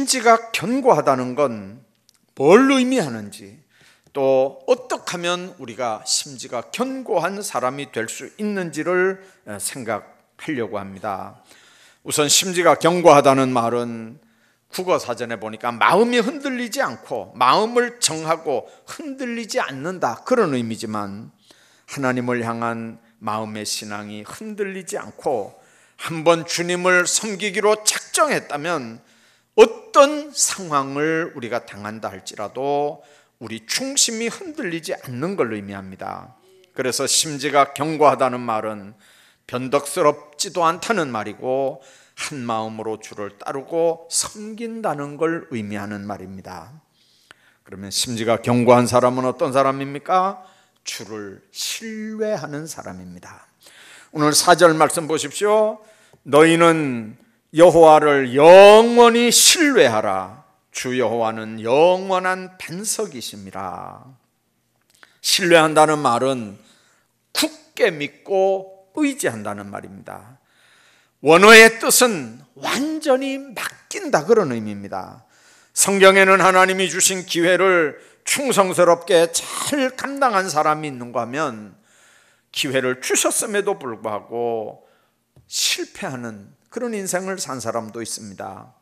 심지가 견고하다는 건 뭘 의미하는지, 또 어떻게 하면 우리가 심지가 견고한 사람이 될 수 있는지를 생각하려고 합니다. 우선 심지가 견고하다는 말은 국어사전에 보니까 마음이 흔들리지 않고 마음을 정하고 흔들리지 않는다, 그런 의미지만 하나님을 향한 마음의 신앙이 흔들리지 않고 한번 주님을 섬기기로 작정했다면 어떤 상황을 우리가 당한다 할지라도 우리 중심이 흔들리지 않는 걸 의미합니다. 그래서 심지가 견고하다는 말은 변덕스럽지도 않다는 말이고 한 마음으로 주를 따르고 섬긴다는 걸 의미하는 말입니다. 그러면 심지가 견고한 사람은 어떤 사람입니까? 주를 신뢰하는 사람입니다. 오늘 4절 말씀 보십시오. 너희는 여호와를 영원히 신뢰하라. 주 여호와는 영원한 반석이심이라. 신뢰한다는 말은 굳게 믿고 의지한다는 말입니다. 원어의 뜻은 완전히 맡긴다, 그런 의미입니다. 성경에는 하나님이 주신 기회를 충성스럽게 잘 감당한 사람이 있는가 하면 기회를 주셨음에도 불구하고 실패하는 그런 인생을 산 사람도 있습니다.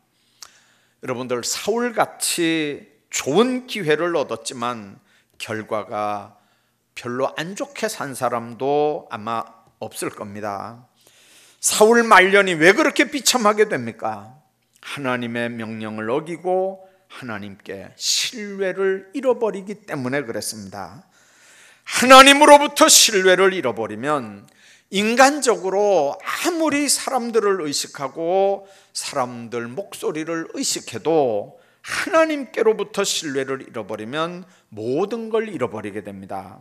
여러분들, 사울같이 좋은 기회를 얻었지만 결과가 별로 안 좋게 산 사람도 아마 없을 겁니다. 사울 말년이 왜 그렇게 비참하게 됩니까? 하나님의 명령을 어기고 하나님께 신뢰를 잃어버리기 때문에 그랬습니다. 하나님으로부터 신뢰를 잃어버리면 인간적으로 아무리 사람들을 의식하고 사람들 목소리를 의식해도 하나님께로부터 신뢰를 잃어버리면 모든 걸 잃어버리게 됩니다.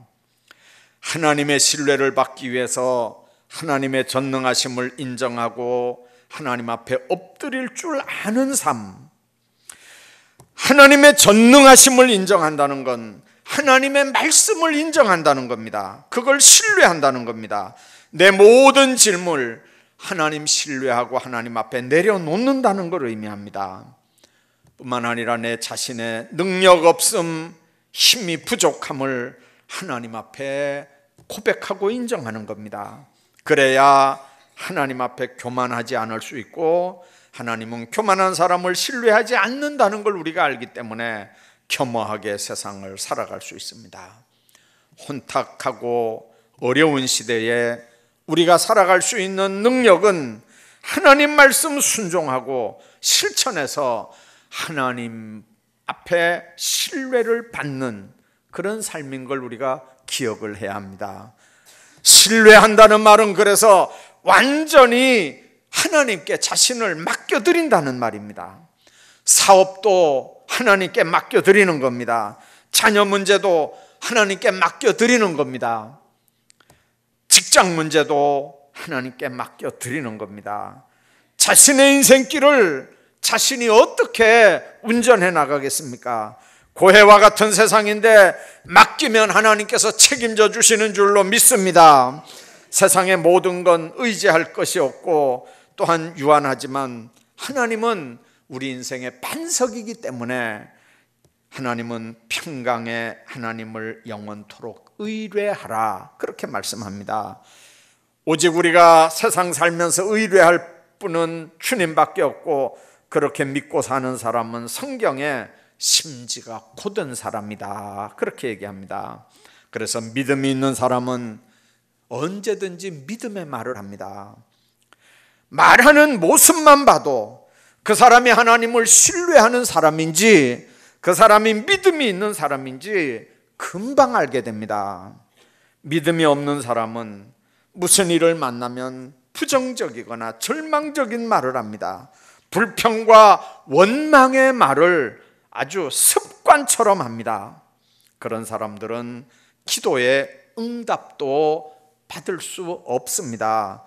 하나님의 신뢰를 받기 위해서 하나님의 전능하심을 인정하고 하나님 앞에 엎드릴 줄 아는 삶, 하나님의 전능하심을 인정한다는 건 하나님의 말씀을 인정한다는 겁니다. 그걸 신뢰한다는 겁니다. 내 모든 질문을 하나님 신뢰하고 하나님 앞에 내려놓는다는 걸 의미합니다. 뿐만 아니라 내 자신의 능력 없음, 힘이 부족함을 하나님 앞에 고백하고 인정하는 겁니다. 그래야 하나님 앞에 교만하지 않을 수 있고, 하나님은 교만한 사람을 신뢰하지 않는다는 걸 우리가 알기 때문에 겸허하게 세상을 살아갈 수 있습니다. 혼탁하고 어려운 시대에 우리가 살아갈 수 있는 능력은 하나님 말씀 순종하고 실천해서 하나님 앞에 신뢰를 받는 그런 삶인 걸 우리가 기억을 해야 합니다. 신뢰한다는 말은 그래서 완전히 하나님께 자신을 맡겨드린다는 말입니다. 사업도 하나님께 맡겨드리는 겁니다. 자녀 문제도 하나님께 맡겨드리는 겁니다. 직장 문제도 하나님께 맡겨드리는 겁니다. 자신의 인생길을 자신이 어떻게 운전해 나가겠습니까? 고해와 같은 세상인데 맡기면 하나님께서 책임져 주시는 줄로 믿습니다. 세상의 모든 건 의지할 것이 없고 또한 유한하지만 하나님은 우리 인생의 반석이기 때문에 하나님은 평강의 하나님을 영원토록 의뢰하라, 그렇게 말씀합니다. 오직 우리가 세상 살면서 의뢰할 분은 주님밖에 없고 그렇게 믿고 사는 사람은 성경에 심지가 고든 사람이다, 그렇게 얘기합니다. 그래서 믿음이 있는 사람은 언제든지 믿음의 말을 합니다. 말하는 모습만 봐도 그 사람이 하나님을 신뢰하는 사람인지 그 사람이 믿음이 있는 사람인지 금방 알게 됩니다. 믿음이 없는 사람은 무슨 일을 만나면 부정적이거나 절망적인 말을 합니다. 불평과 원망의 말을 아주 습관처럼 합니다. 그런 사람들은 기도의 응답도 받을 수 없습니다.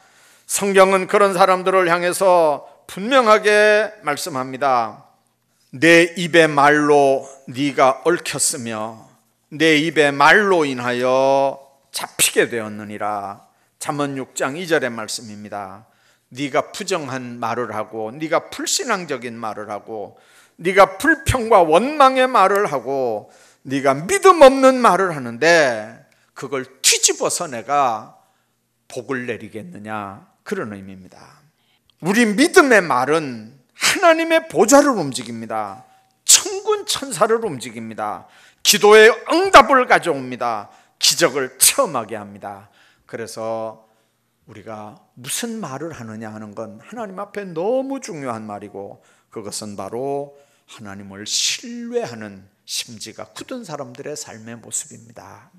성경은 그런 사람들을 향해서 분명하게 말씀합니다. 내 입의 말로 네가 얽혔으며 내 입의 말로 인하여 잡히게 되었느니라. 잠언 6장 2절의 말씀입니다. 네가 부정한 말을 하고 네가 불신앙적인 말을 하고 네가 불평과 원망의 말을 하고 네가 믿음 없는 말을 하는데 그걸 뒤집어서 내가 복을 내리겠느냐, 그런 의미입니다. 우리 믿음의 말은 하나님의 보좌를 움직입니다. 천군 천사를 움직입니다. 기도의 응답을 가져옵니다. 기적을 체험하게 합니다. 그래서 우리가 무슨 말을 하느냐 하는 건 하나님 앞에 너무 중요한 말이고, 그것은 바로 하나님을 신뢰하는 심지가 굳은 사람들의 삶의 모습입니다.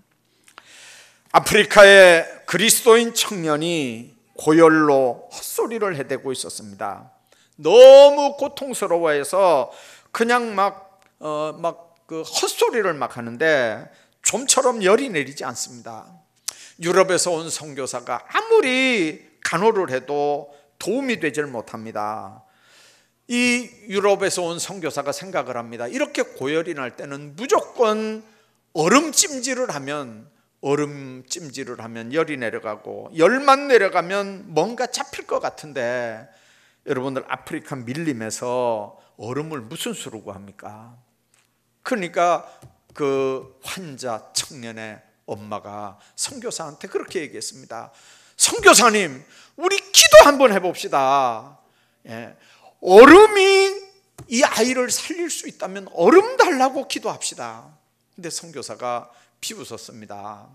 아프리카의 그리스도인 청년이 고열로 헛소리를 해대고 있었습니다. 너무 고통스러워해서 그냥 그 헛소리를 막 하는데 좀처럼 열이 내리지 않습니다. 유럽에서 온 선교사가 아무리 간호를 해도 도움이 되질 못합니다. 이 유럽에서 온 선교사가 생각을 합니다. 이렇게 고열이 날 때는 무조건 얼음찜질을 하면 열이 내려가고, 열만 내려가면 뭔가 잡힐 것 같은데, 여러분들 아프리카 밀림에서 얼음을 무슨 수로 구합니까? 그러니까 그 환자 청년의 엄마가 선교사한테 그렇게 얘기했습니다. 선교사님, 우리 기도 한번 해봅시다. 얼음이 이 아이를 살릴 수 있다면 얼음 달라고 기도합시다. 근데 선교사가 비웃었습니다.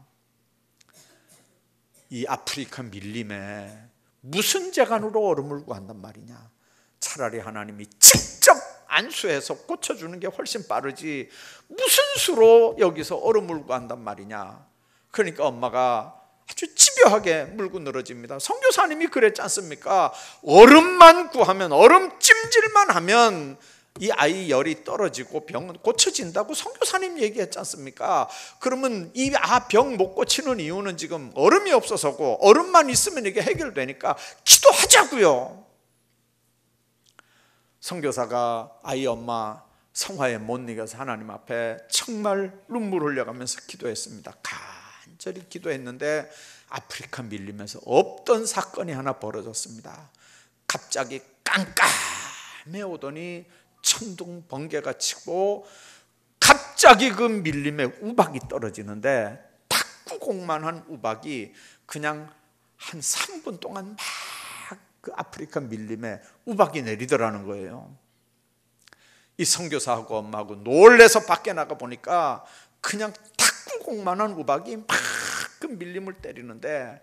이 아프리카 밀림에 무슨 재간으로 얼음을 구한단 말이냐. 차라리 하나님이 직접 안수해서 고쳐주는 게 훨씬 빠르지 무슨 수로 여기서 얼음을 구한단 말이냐. 그러니까 엄마가 아주 집요하게 물고 늘어집니다. 선교사님이 그랬지 않습니까? 얼음만 구하면, 얼음 찜질만 하면 이 아이 열이 떨어지고 병은 고쳐진다고 선교사님 얘기했지 않습니까? 그러면 이 병 못 고치는 이유는 지금 얼음이 없어서고, 얼음만 있으면 이게 해결되니까 기도하자고요. 선교사가 아이 엄마 성화에 못 이겨서 하나님 앞에 정말 눈물 흘려가면서 기도했습니다. 간절히 기도했는데 아프리카 밀림에서 없던 사건이 하나 벌어졌습니다. 갑자기 깜깜해 오더니 천둥 번개가 치고 갑자기 그 밀림에 우박이 떨어지는데, 탁구공만한 우박이 그냥 한 3분 동안 막 그 아프리카 밀림에 우박이 내리더라는 거예요. 이 선교사하고 엄마하고 놀래서 밖에 나가 보니까 그냥 탁구공만한 우박이 막 그 밀림을 때리는데,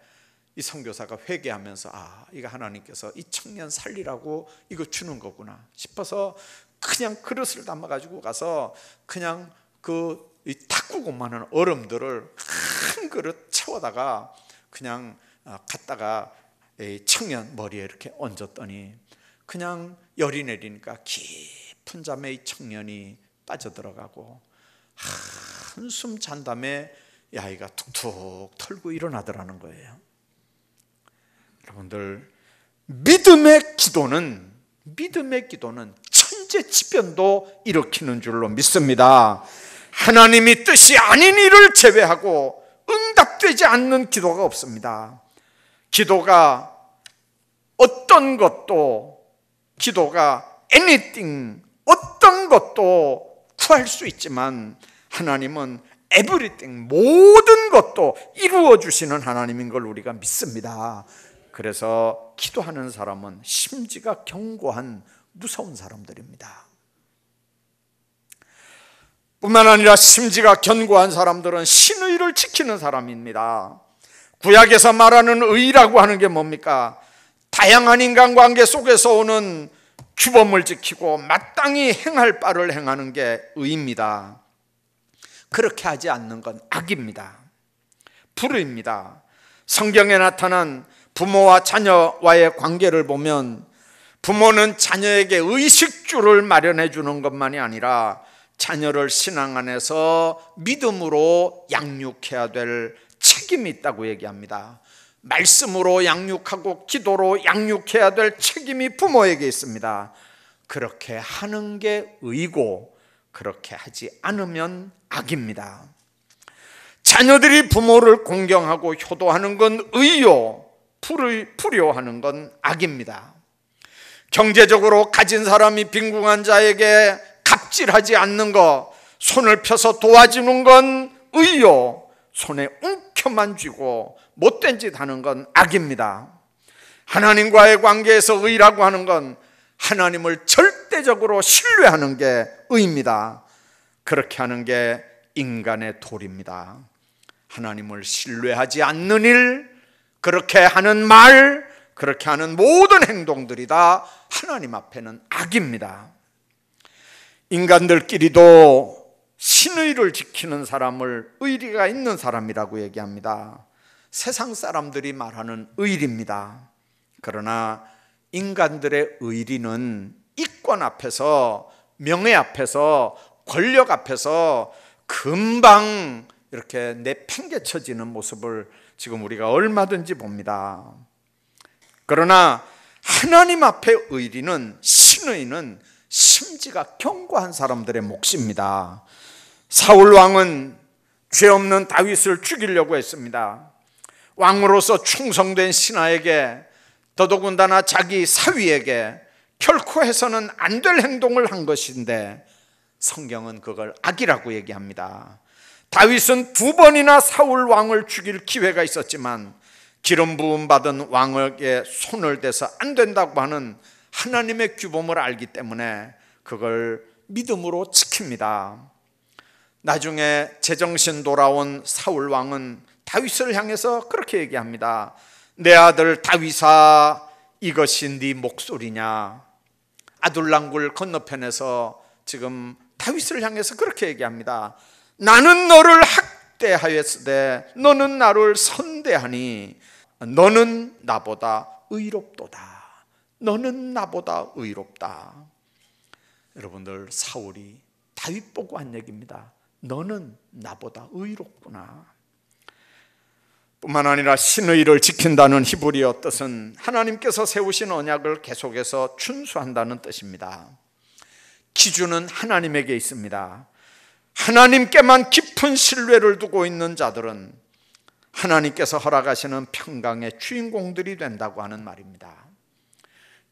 이 선교사가 회개하면서 이거 하나님께서 이 청년 살리라고 이거 주는 거구나 싶어서 그냥 그릇을 담아가지고 가서 그냥 이 탁구공만한 얼음들을 한 그릇 채워다가 그냥 갖다가 이 청년 머리에 이렇게 얹었더니 그냥 열이 내리니까 깊은 잠에 이 청년이 빠져들어가고 한숨 잔 다음에 이 아이가 툭툭 털고 일어나더라는 거예요. 여러분들, 믿음의 기도는 천재지변도 일으키는 줄로 믿습니다. 하나님이 뜻이 아닌 일을 제외하고 응답되지 않는 기도가 없습니다. 기도가 anything, 어떤 것도 구할 수 있지만 하나님은 everything, 모든 것도 이루어 주시는 하나님인 걸 우리가 믿습니다. 그래서 기도하는 사람은 심지가 견고한 무서운 사람들입니다. 뿐만 아니라 심지가 견고한 사람들은 신의를 지키는 사람입니다. 구약에서 말하는 의라고 하는 게 뭡니까? 다양한 인간관계 속에서 오는 규범을 지키고 마땅히 행할 바를 행하는 게 의입니다. 그렇게 하지 않는 건 악입니다. 불의입니다. 성경에 나타난 부모와 자녀와의 관계를 보면 부모는 자녀에게 의식주를 마련해 주는 것만이 아니라 자녀를 신앙 안에서 믿음으로 양육해야 될 책임이 있다고 얘기합니다. 말씀으로 양육하고 기도로 양육해야 될 책임이 부모에게 있습니다. 그렇게 하는 게 의고 그렇게 하지 않으면 악입니다. 자녀들이 부모를 공경하고 효도하는 건 의요, 불효하는 건 악입니다. 경제적으로 가진 사람이 빈궁한 자에게 갑질하지 않는 것, 손을 펴서 도와주는 건 의요, 손에 움켜만 쥐고 못된 짓 하는 건 악입니다. 하나님과의 관계에서 의라고 하는 건 하나님을 절대적으로 신뢰하는 게 의입니다. 그렇게 하는 게 인간의 도리입니다. 하나님을 신뢰하지 않는 일, 그렇게 하는 말, 그렇게 하는 모든 행동들이 다 하나님 앞에는 악입니다. 인간들끼리도 신의를 지키는 사람을 의리가 있는 사람이라고 얘기합니다. 세상 사람들이 말하는 의리입니다. 그러나 인간들의 의리는 이권 앞에서, 명예 앞에서, 권력 앞에서 금방 이렇게 내팽개쳐지는 모습을 지금 우리가 얼마든지 봅니다. 그러나 하나님 앞의 의리는, 신의는 심지가 견고한 사람들의 몫입니다. 사울 왕은 죄 없는 다윗을 죽이려고 했습니다. 왕으로서 충성된 신하에게, 더더군다나 자기 사위에게 결코 해서는 안 될 행동을 한 것인데 성경은 그걸 악이라고 얘기합니다. 다윗은 2번이나 사울 왕을 죽일 기회가 있었지만 기름 부음 받은 왕에게 손을 대서 안 된다고 하는 하나님의 규범을 알기 때문에 그걸 믿음으로 지킵니다. 나중에 제정신 돌아온 사울 왕은 다윗을 향해서 그렇게 얘기합니다. 내 아들 다윗아, 이것이 네 목소리냐? 아둘랑굴 건너편에서 지금 다윗을 향해서 그렇게 얘기합니다. 나는 너를 학대하였으되 너는 나를 선대하니 너는 나보다 의롭도다. 너는 나보다 의롭다. 여러분들, 사울이 다윗 보고 한 얘기입니다. 너는 나보다 의롭구나. 뿐만 아니라 신의를 지킨다는 히브리어 뜻은 하나님께서 세우신 언약을 계속해서 준수한다는 뜻입니다. 기준은 하나님에게 있습니다. 하나님께만 깊은 신뢰를 두고 있는 자들은 하나님께서 허락하시는 평강의 주인공들이 된다고 하는 말입니다.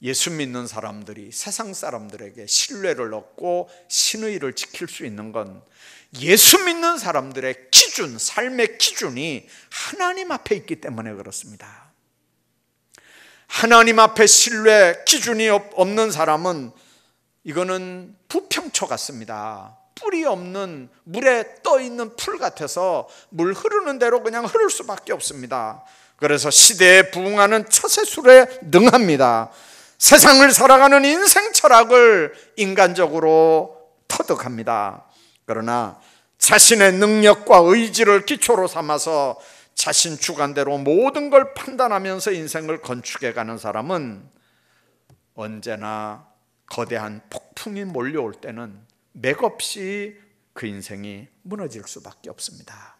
예수 믿는 사람들이 세상 사람들에게 신뢰를 얻고 신의를 지킬 수 있는 건 예수 믿는 사람들의 기준, 삶의 기준이 하나님 앞에 있기 때문에 그렇습니다. 하나님 앞에 신뢰 기준이 없는 사람은 이거는 부평초 같습니다. 뿌리 없는 물에 떠 있는 풀 같아서 물 흐르는 대로 그냥 흐를 수밖에 없습니다. 그래서 시대에 부응하는 처세술에 능합니다. 세상을 살아가는 인생 철학을 인간적으로 터득합니다. 그러나 자신의 능력과 의지를 기초로 삼아서 자신 주관대로 모든 걸 판단하면서 인생을 건축해가는 사람은 언제나 거대한 폭풍이 몰려올 때는 맥없이 그 인생이 무너질 수밖에 없습니다.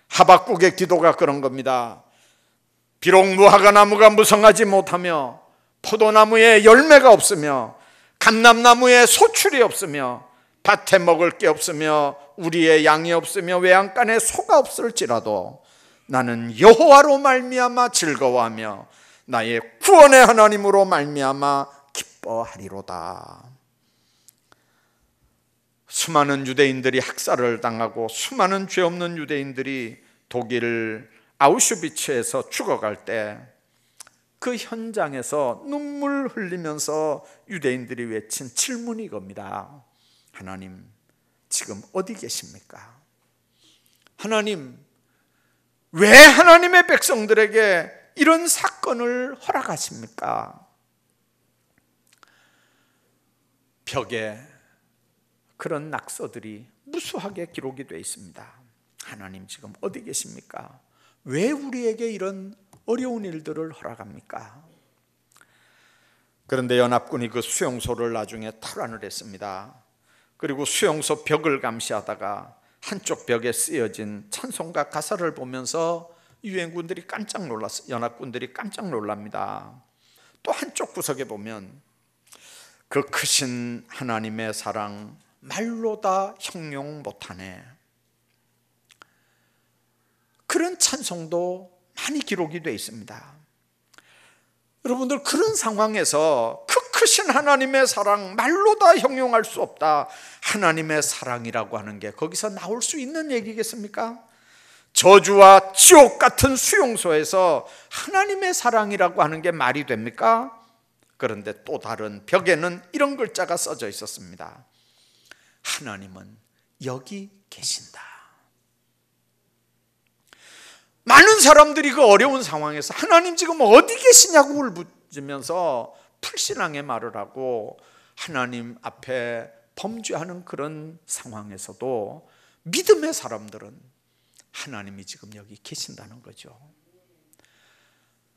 하박국의 기도가 그런 겁니다. 비록 무화과 나무가 무성하지 못하며 포도나무에 열매가 없으며 감람나무에 소출이 없으며 밭에 먹을 게 없으며 우리의 양이 없으며 외양간에 소가 없을지라도 나는 여호와로 말미암아 즐거워하며 나의 구원의 하나님으로 말미암아 기뻐하리로다. 수많은 유대인들이 학살을 당하고 수많은 죄 없는 유대인들이 독일 아우슈비츠에서 죽어갈 때 그 현장에서 눈물 흘리면서 유대인들이 외친 질문이 이겁니다. 하나님, 지금 어디 계십니까? 하나님, 왜 하나님의 백성들에게 이런 사건을 허락하십니까? 벽에 그런 낙서들이 무수하게 기록이 되어 있습니다. 하나님, 지금 어디 계십니까? 왜 우리에게 이런 어려운 일들을 허락합니까? 그런데 연합군이 그 수용소를 나중에 탈환을 했습니다. 그리고 수용소 벽을 감시하다가 한쪽 벽에 쓰여진 찬송가 가사를 보면서 유엔군들이 깜짝 놀랐어요. 연합군들이 깜짝 놀랍니다. 또 한쪽 구석에 보면 그 크신 하나님의 사랑 말로 다 형용 못하네. 그런 찬송도 많이 기록이 되어 있습니다. 여러분들, 그런 상황에서 그 크신 하나님의 사랑, 말로 다 형용할 수 없다. 하나님의 사랑이라고 하는 게 거기서 나올 수 있는 얘기겠습니까? 저주와 지옥 같은 수용소에서 하나님의 사랑이라고 하는 게 말이 됩니까? 그런데 또 다른 벽에는 이런 글자가 써져 있었습니다. 하나님은 여기 계신다. 많은 사람들이 그 어려운 상황에서 하나님 지금 어디 계시냐고 울부짖으면서 불신앙의 말을 하고 하나님 앞에 범죄하는 그런 상황에서도 믿음의 사람들은 하나님이 지금 여기 계신다는 거죠.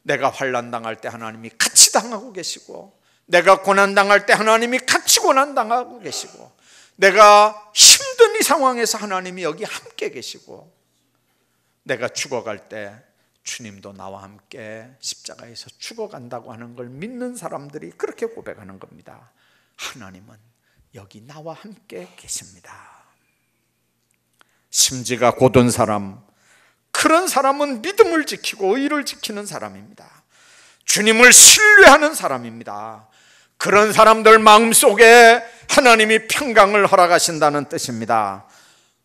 내가 환난 당할 때 하나님이 같이 당하고 계시고, 내가 고난 당할 때 하나님이 같이 고난 당하고 계시고, 내가 힘든 이 상황에서 하나님이 여기 함께 계시고, 내가 죽어갈 때 주님도 나와 함께 십자가에서 죽어간다고 하는 걸 믿는 사람들이 그렇게 고백하는 겁니다. 하나님은 여기 나와 함께 계십니다. 심지가 곧은 사람, 그런 사람은 믿음을 지키고 의를 지키는 사람입니다. 주님을 신뢰하는 사람입니다. 그런 사람들 마음속에 하나님이 평강을 허락하신다는 뜻입니다.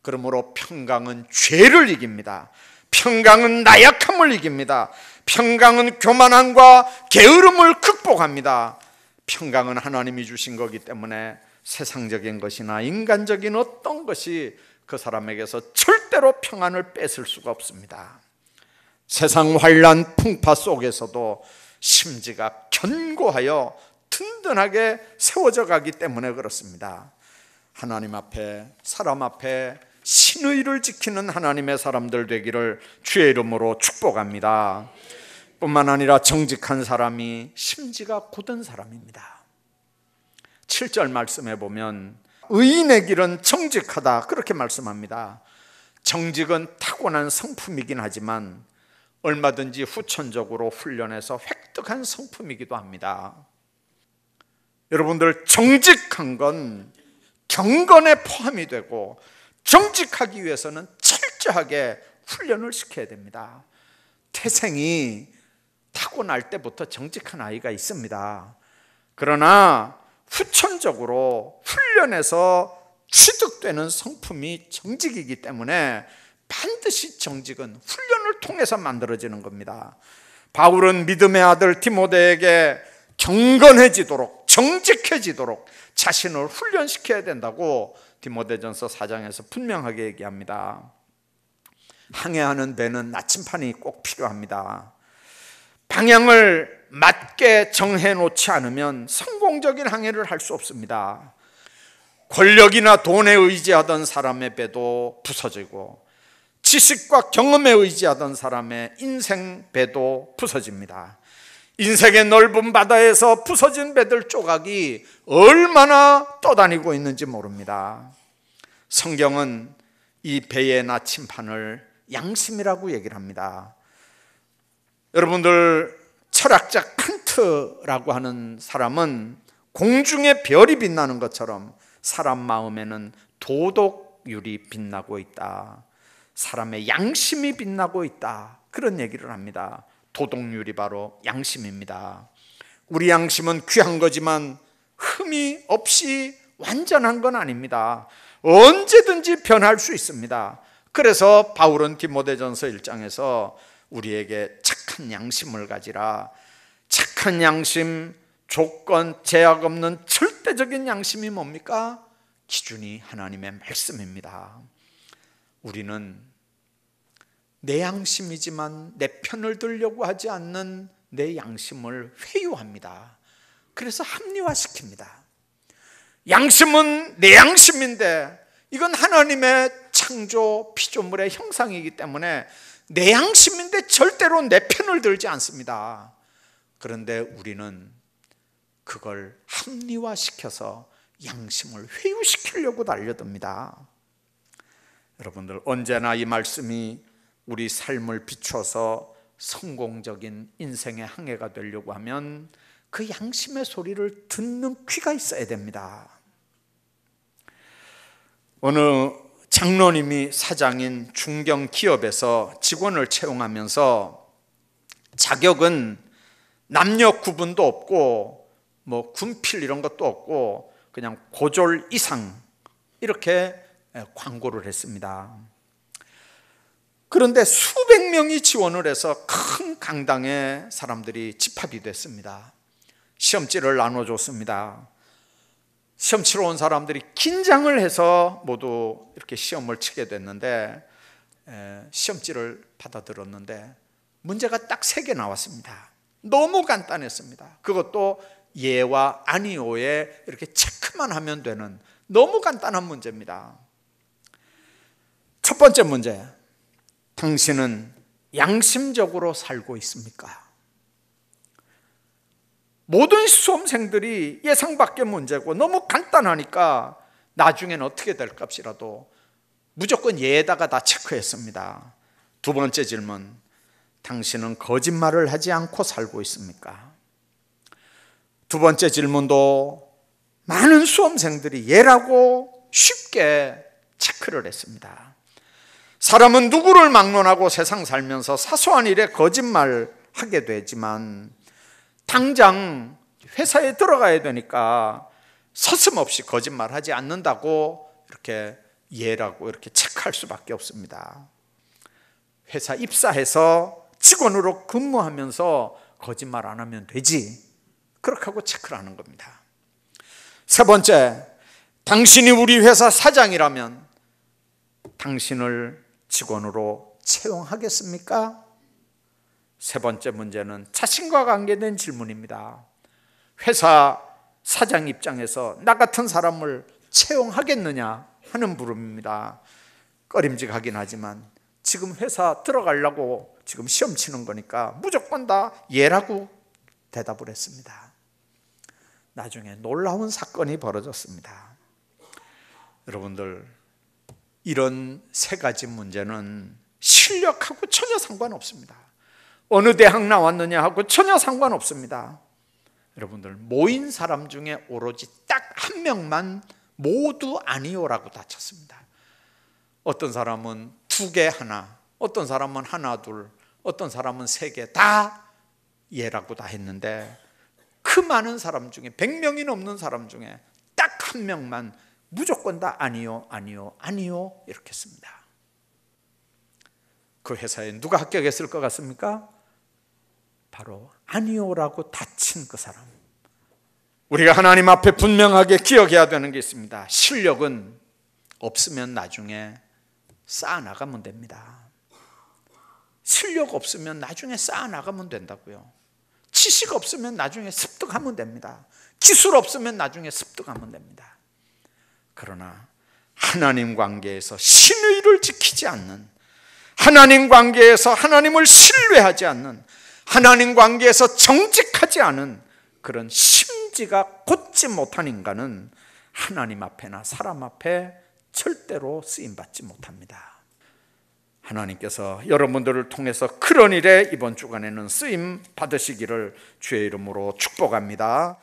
그러므로 평강은 죄를 이깁니다. 평강은 나약함을 이깁니다. 평강은 교만함과 게으름을 극복합니다. 평강은 하나님이 주신 거기 때문에 세상적인 것이나 인간적인 어떤 것이 그 사람에게서 절대로 평안을 뺏을 수가 없습니다. 세상 환난 풍파 속에서도 심지가 견고하여 든든하게 세워져 가기 때문에 그렇습니다. 하나님 앞에, 사람 앞에 신의를 지키는 하나님의 사람들 되기를 주의 이름으로 축복합니다. 뿐만 아니라 정직한 사람이 심지가 곧은 사람입니다. 7절 말씀해 보면 의인의 길은 정직하다, 그렇게 말씀합니다. 정직은 타고난 성품이긴 하지만 얼마든지 후천적으로 훈련해서 획득한 성품이기도 합니다. 여러분들, 정직한 건 경건에 포함이 되고 정직하기 위해서는 철저하게 훈련을 시켜야 됩니다. 태생이 타고날 때부터 정직한 아이가 있습니다. 그러나 후천적으로 훈련해서 취득되는 성품이 정직이기 때문에 반드시 정직은 훈련을 통해서 만들어지는 겁니다. 바울은 믿음의 아들 디모데에게 경건해지도록, 정직해지도록 자신을 훈련시켜야 된다고 디모데전서 4장에서 분명하게 얘기합니다. 항해하는 배는 나침판이 꼭 필요합니다. 방향을 맞게 정해놓지 않으면 성공적인 항해를 할 수 없습니다. 권력이나 돈에 의지하던 사람의 배도 부서지고 지식과 경험에 의지하던 사람의 인생 배도 부서집니다. 인생의 넓은 바다에서 부서진 배들 조각이 얼마나 떠다니고 있는지 모릅니다. 성경은 이 배의 나침판을 양심이라고 얘기를 합니다. 여러분들, 철학자 칸트라고 하는 사람은 공중에 별이 빛나는 것처럼 사람 마음에는 도덕율이 빛나고 있다, 사람의 양심이 빛나고 있다, 그런 얘기를 합니다. 도덕률이 바로 양심입니다. 우리 양심은 귀한 거지만 흠이 없이 완전한 건 아닙니다. 언제든지 변할 수 있습니다. 그래서 바울은 디모데전서 1장에서 우리에게 착한 양심을 가지라, 착한 양심, 조건, 제약 없는 절대적인 양심이 뭡니까? 기준이 하나님의 말씀입니다. 우리는 내 양심이지만 내 편을 들려고 하지 않는 내 양심을 회유합니다. 그래서 합리화시킵니다. 양심은 내 양심인데 이건 하나님의 창조 피조물의 형상이기 때문에 내 양심인데 절대로 내 편을 들지 않습니다. 그런데 우리는 그걸 합리화시켜서 양심을 회유시키려고 달려듭니다. 여러분들, 언제나 이 말씀이 우리 삶을 비춰서 성공적인 인생의 항해가 되려고 하면 그 양심의 소리를 듣는 귀가 있어야 됩니다. 어느 장로님이 사장인 중견기업에서 직원을 채용하면서 자격은 남녀 구분도 없고 뭐 군필 이런 것도 없고 그냥 고졸 이상 이렇게 광고를 했습니다. 그런데 수백 명이 지원을 해서 큰 강당에 사람들이 집합이 됐습니다. 시험지를 나눠줬습니다. 시험 치러 온 사람들이 긴장을 해서 모두 이렇게 시험을 치게 됐는데 시험지를 받아들었는데 문제가 딱 3개 나왔습니다. 너무 간단했습니다. 그것도 예와 아니오에 이렇게 체크만 하면 되는 너무 간단한 문제입니다. 첫 번째 문제, 당신은 양심적으로 살고 있습니까? 모든 수험생들이 예상 밖의 문제고 너무 간단하니까 나중에는 어떻게 될 값이라도 무조건 예에다가 다 체크했습니다. 두 번째 질문, 당신은 거짓말을 하지 않고 살고 있습니까? 두 번째 질문도 많은 수험생들이 예라고 쉽게 체크를 했습니다. 사람은 누구를 막론하고 세상 살면서 사소한 일에 거짓말하게 되지만 당장 회사에 들어가야 되니까 서슴없이 거짓말하지 않는다고 이렇게 예라고 이렇게 체크할 수밖에 없습니다. 회사 입사해서 직원으로 근무하면서 거짓말 안 하면 되지, 그렇게 하고 체크를 하는 겁니다. 세 번째, 당신이 우리 회사 사장이라면 당신을 직원으로 채용하겠습니까? 세 번째 문제는 자신과 관계된 질문입니다. 회사 사장 입장에서 나 같은 사람을 채용하겠느냐 하는 물음입니다. 꺼림직하긴 하지만 지금 회사 들어가려고 지금 시험 치는 거니까 무조건 다 예라고 대답을 했습니다. 나중에 놀라운 사건이 벌어졌습니다. 여러분들, 이런 3가지 문제는 실력하고 전혀 상관없습니다. 어느 대학 나왔느냐 하고 전혀 상관없습니다. 여러분들, 모인 사람 중에 오로지 딱 1명만 모두 아니요라고 다 쳤습니다. 어떤 사람은 2개 하나, 어떤 사람은 하나 둘, 어떤 사람은 3개 다 예라고 다 했는데 그 많은 사람 중에 100명이 넘는 사람 중에 딱 1명만 무조건 다 아니요, 아니요, 아니요 이렇게 했습니다. 그 회사에 누가 합격했을 것 같습니까? 바로 아니요라고 닫힌 그 사람. 우리가 하나님 앞에 분명하게 기억해야 되는 게 있습니다. 실력은 없으면 나중에 쌓아나가면 됩니다. 실력 없으면 나중에 쌓아나가면 된다고요. 지식 없으면 나중에 습득하면 됩니다. 기술 없으면 나중에 습득하면 됩니다. 그러나 하나님 관계에서 신의를 지키지 않는, 하나님 관계에서 하나님을 신뢰하지 않는, 하나님 관계에서 정직하지 않은 그런 심지가 곧지 못한 인간은 하나님 앞에나 사람 앞에 절대로 쓰임받지 못합니다. 하나님께서 여러분들을 통해서 그런 일에 이번 주간에는 쓰임 받으시기를 주의 이름으로 축복합니다.